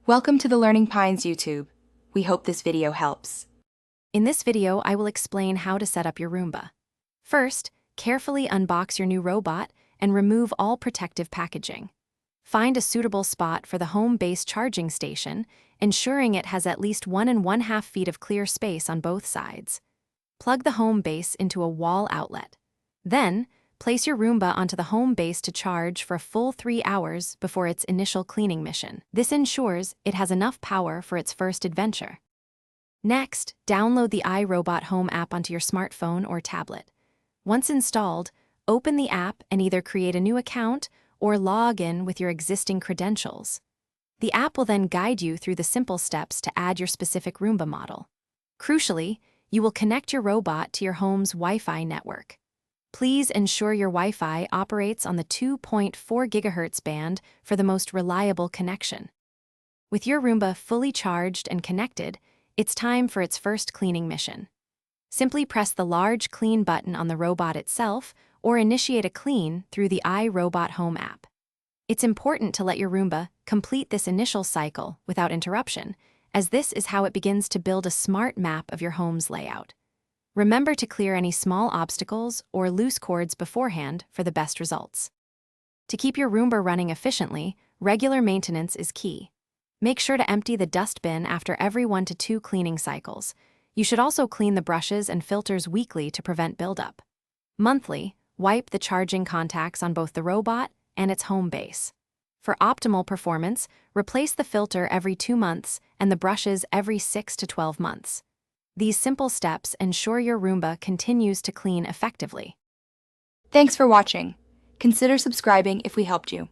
Welcome to the Learning Pines YouTube. We hope this video helps. In this video, I will explain how to set up your Roomba. First, carefully unbox your new robot and remove all protective packaging. Find a suitable spot for the home base charging station, ensuring it has at least 1.5 feet of clear space on both sides. Plug the home base into a wall outlet. Then, place your Roomba onto the home base to charge for a full 3 hours before its initial cleaning mission. This ensures it has enough power for its first adventure. Next, download the iRobot Home app onto your smartphone or tablet. Once installed, open the app and either create a new account or log in with your existing credentials. The app will then guide you through the simple steps to add your specific Roomba model. Crucially, you will connect your robot to your home's Wi-Fi network. Please ensure your Wi-Fi operates on the 2.4 GHz band for the most reliable connection. With your Roomba fully charged and connected, it's time for its first cleaning mission. Simply press the large Clean button on the robot itself or initiate a clean through the iRobot Home app. It's important to let your Roomba complete this initial cycle without interruption, as this is how it begins to build a smart map of your home's layout. Remember to clear any small obstacles or loose cords beforehand for the best results. To keep your Roomba running efficiently, regular maintenance is key. Make sure to empty the dust bin after every 1 to 2 cleaning cycles. You should also clean the brushes and filters weekly to prevent buildup. Monthly, wipe the charging contacts on both the robot and its home base. For optimal performance, replace the filter every 2 months and the brushes every 6 to 12 months. These simple steps ensure your Roomba continues to clean effectively. Thanks for watching. Consider subscribing if we helped you.